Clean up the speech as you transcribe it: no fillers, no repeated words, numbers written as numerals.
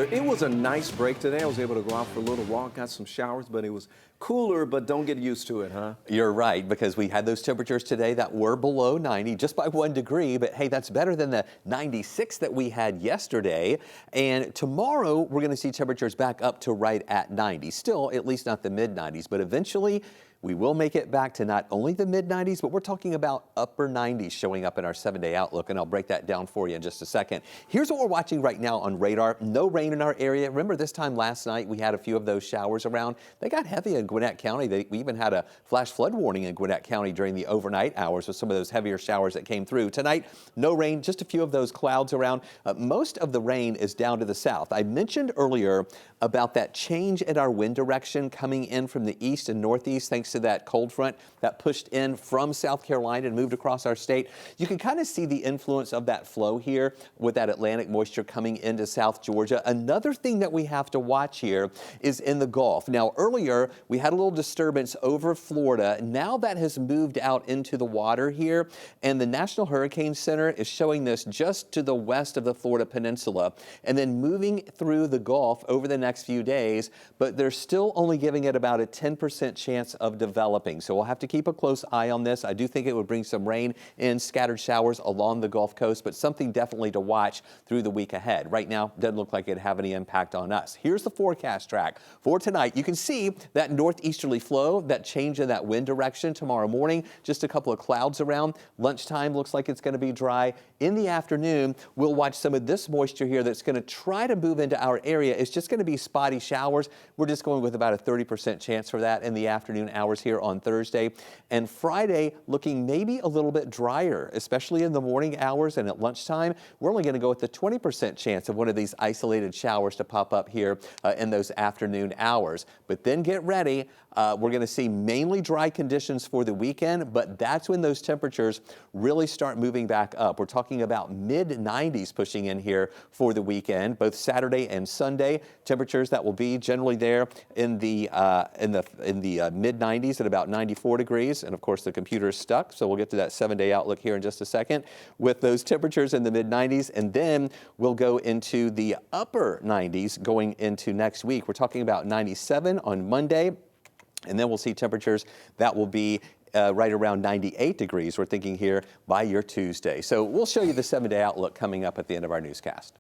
It was a nice break today. I was able to go out for a little walk, got some showers, but it was cooler, but don't get used to it, huh? You're right, because we had those temperatures today that were below 90 just by 1 degree, but hey, that's better than the 96 that we had yesterday. And tomorrow, we're going to see temperatures back up to right at 90. Still, at least not the mid 90s, but eventually we will make it back to not only the mid 90s, but we're talking about upper 90s showing up in our 7-day outlook, and I'll break that down for you in just a second. Here's what we're watching right now on radar. No rain in our area. Remember this time last night we had a few of those showers around. They got heavy in Gwinnett County. We even had a flash flood warning in Gwinnett County during the overnight hours with some of those heavier showers that came through. Tonight, no rain, just a few of those clouds around. Most of the rain is down to the south. I mentioned earlier about that change in our wind direction coming in from the east and northeast thanks to that cold front that pushed in from South Carolina and moved across our state. You can kind of see the influence of that flow here with that Atlantic moisture coming into South Georgia. Another thing that we have to watch here is in the Gulf. Now, earlier we had a little disturbance over Florida. Now that has moved out into the water here, and the National Hurricane Center is showing this just to the west of the Florida Peninsula and then moving through the Gulf over the next few days, but they're still only giving it about a 10% chance of developing. So we'll have to keep a close eye on this. I do think it would bring some rain and scattered showers along the Gulf Coast, but something definitely to watch through the week ahead. Right now, doesn't look like it'd have any impact on us. Here's the forecast track for tonight. You can see that northeasterly flow, that change in that wind direction tomorrow morning. Just a couple of clouds around. Lunchtime looks like it's going to be dry. In the afternoon, we'll watch some of this moisture here that's going to try to move into our area. It's just going to be spotty showers. We're just going with about a 30% chance for that in the afternoon hours here on Thursday. And Friday looking maybe a little bit drier, especially in the morning hours and at lunchtime. We're only going to go with the 20% chance of one of these isolated showers to pop up here in those afternoon hours. But then get ready. We're going to see mainly dry conditions for the weekend, but that's when those temperatures really start moving back up. We're talking about mid 90s pushing in here for the weekend, both Saturday and Sunday. Temperatures that will be generally there in the mid 90s at about 94 degrees. And of course, the computer is stuck, so we'll get to that 7-day outlook here in just a second with those temperatures in the mid 90s. And then we'll go into the upper 90s going into next week. We're talking about 97 on Monday. And then we'll see temperatures that will be right around 98 degrees, we're thinking here, by your Tuesday. So we'll show you the 7-day outlook coming up at the end of our newscast.